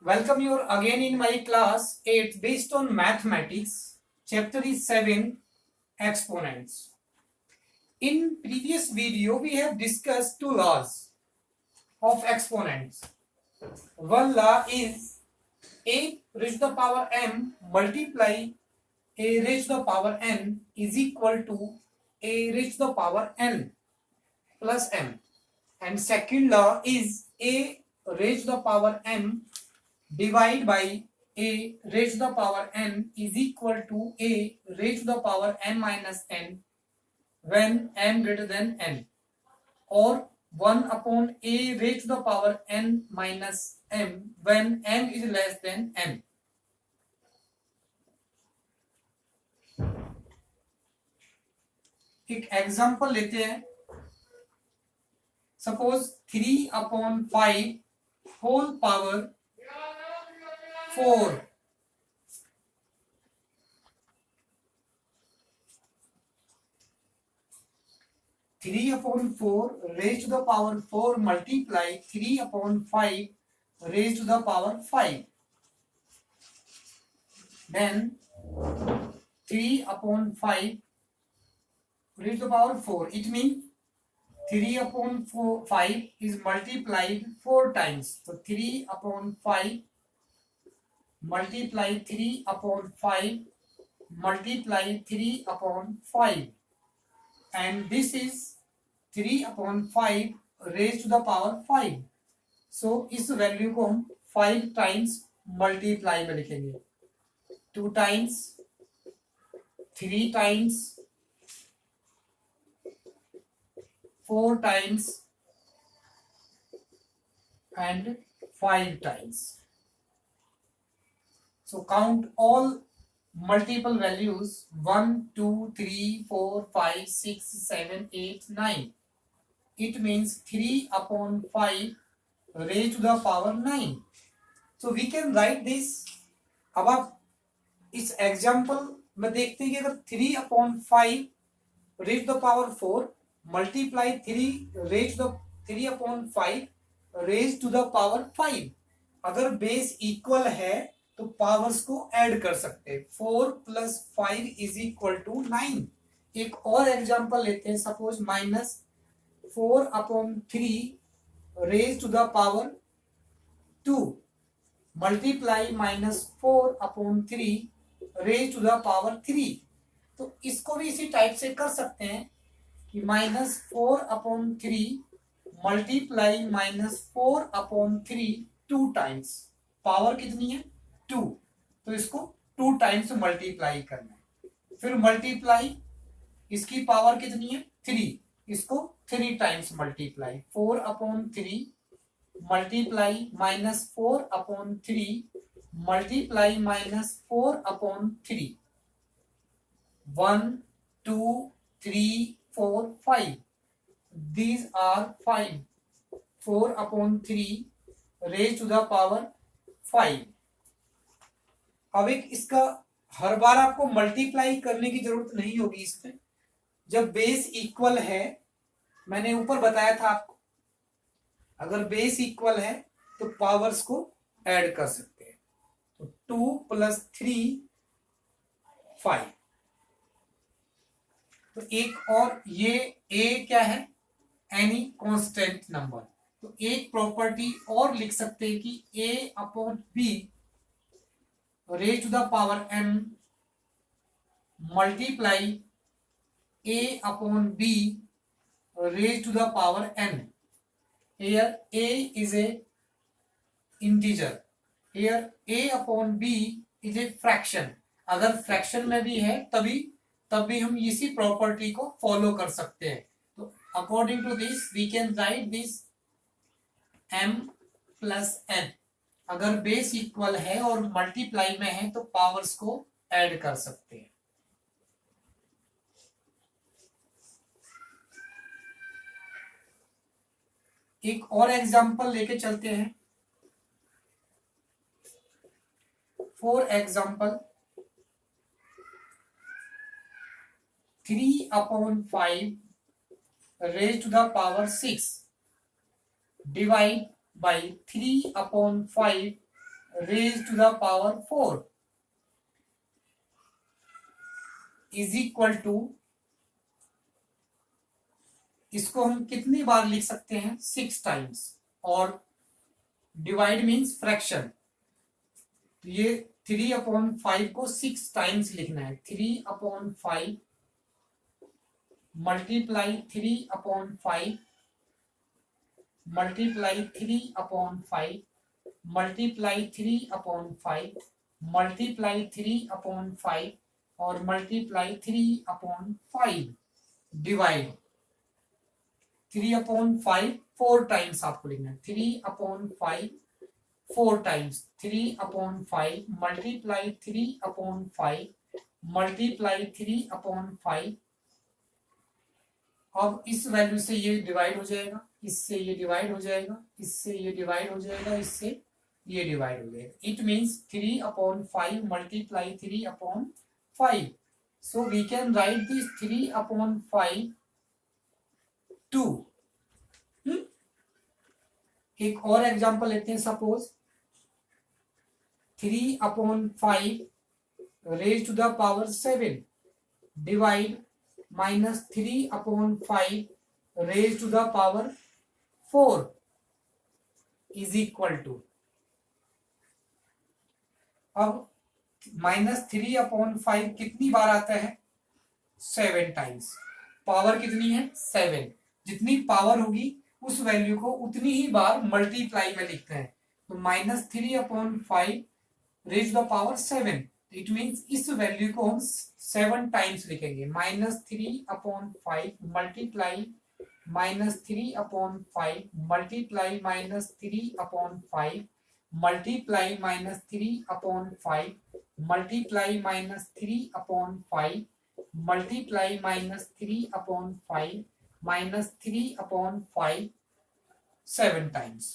Welcome you again in my class 8 based on mathematics. Chapter is 7 exponents. In previous video we have discussed two laws of exponents. One law is a raised to the power m multiply a raised to the power n is equal to a raised to the power n plus m. And second law is a raised to the power m divide by a raised to the power n is equal to a raised to the power n minus n when m greater than n, or 1 upon a raised to the power n minus m when m is less than n. एक example लेते हैं. Suppose 3 upon 5 whole power 4. Three upon 4 raised to the power 4 multiply 3 upon 5 raised to the power 5. Then 3 upon 5 raised to the power 4. It means 3 upon 5 is multiplied 4 times. So 3 upon 5 multiply 3 upon 5 multiply 3 upon 5. And this is 3 upon 5 raised to the power 5. So इस value को हम 5 times multiply में लिखेंगे. 2 times, 3 times, 4 times and 5 times. So count all multiple values 1, 2, 3, 4, 5, 6, 7, 8, 9. It means 3 upon 5 raised to the power 9. So we can write this. अब आप इस example में देखते हैं कि अगर 3 upon 5 raised to the power 4 multiply 3 upon 5 raised to the power 5. अगर base equal है तो पावर्स को ऐड कर सकते हैं. 4 प्लस 5 इज इक्वल टू 9. एक और एग्जांपल लेते हैं. Suppose minus 4 upon 3 raise to the power 2 multiply minus 4 upon 3 raise to the power 3. तो इसको भी इसी टाइप से कर सकते हैं कि minus 4 upon 3 multiply minus 4 upon 3 2 times. Power कितनी है? 2. तो इसको 2 टाइम्स मल्टीप्लाई करना है. फिर मल्टीप्लाई इसकी पावर कितनी है? 3. इसको 3 times multiply. 4 upon 3 multiply minus 4 upon 3 multiply minus 4 upon 3. 1, 2, 3, 4, 5. These are 5. 4 upon 3 raised to the power 5. अब एक इसका हर बार आपको मल्टीप्लाई करने की जरूरत नहीं होगी. इसमें जब बेस इक्वल है, मैंने ऊपर बताया था आपको, अगर बेस इक्वल है तो पावर्स को ऐड कर सकते हैं. तो 2 प्लस 3 5. तो एक और ये ए क्या है? Any constant number. तो एक प्रॉपर्टी और लिख सकते हैं कि a upon b raised to the power m multiply a upon b raised to the power n. Here a is a integer. Here a upon b is a fraction. अगर fraction में भी है तभी हम इसी प्रॉपर्टी को follow कर सकते हैं. तो according to this we can write this m plus n. अगर बेस इक्वल है और मल्टीप्लाई में है तो पावर्स को ऐड कर सकते हैं. एक और एग्जांपल लेके चलते हैं. For example 3 upon 5 raise to the power 6 divide by 3 upon 5 raised to the power 4 is equal to, इसको हम कितनी बार लिख सकते हैं? 6 टाइम्स। और डिवाइड मीन्स फ्रैक्शन, तो ये 3/5 को 6 टाइम्स लिखना है। 3/5 मल्टीप्लाई 3/5 मल्टीप्लाई 3/5 मल्टीप्लाई 3/5 मल्टीप्लाई 3/5 और मल्टीप्लाई 3/5 डिवाइड 3/5 4 टाइम्स आपको लिखना है। 3/5 4 टाइम्स 3/5 मल्टीप्लाई 3/5 मल्टीप्लाई 3/5। अब इस वैल्यू से ये डिवाइड हो जाएगा, इससे ये डिवाइड हो जाएगा, इससे ये डिवाइड हो जाएगा, इससे ये डिवाइड हो जाएगा। It means 3/5 multiply 3/5। So we can write this 3/5 2। एक और एग्जांपल लेते हैं। Suppose 3/5 raise to the power 7 divide minus 3/5 raise to the power 4 is equal to, अब -3/5 कितनी बार आता है? 7 टाइम्स। पावर कितनी है? 7। जितनी पावर होगी उस वैल्यू को उतनी ही बार मल्टीप्लाई में लिखते हैं। तो -3/5 raise the power 7, it means इस वैल्यू को हम 7 टाइम्स लिखेंगे। -3/5 multiply -3/5 multiply -3/5 multiply -3/5 multiply -3/5 multiply -3/5 -3/5 7 times.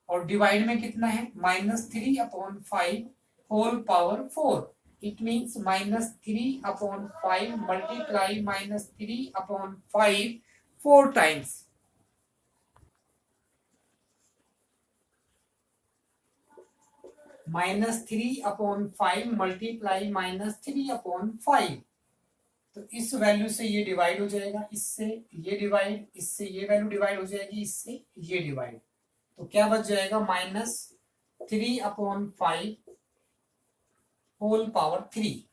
और डिवाइड में कितना है? -3/5 whole power 4। It means -3/5 multiply -3/5 4 times. -3/5 multiply -3/5। तो इस वैल्यू से ये डिवाइड हो जाएगा, इससे ये डिवाइड, इससे ये वैल्यू डिवाइड हो जाएगी, इससे ये डिवाइड। तो क्या बच जाएगा? -3/5 होल पावर 3।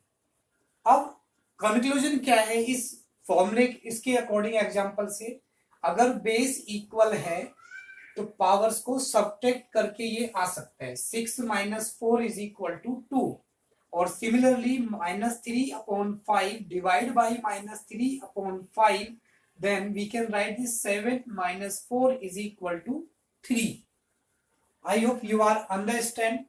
अब कंक्लूजन क्या है इस फॉर्मूले, इसके अकॉर्डिंग एग्जांपल से, अगर बेस इक्वल है तो पावर्स को सब्ट्रैक्ट करके ये आ सकता है। 6 - 4 इज इक्वल टू 2। और similarly -3/5 divide by -3/5, then we can write this 7 - 4 is equal to 3। I hope you are understand.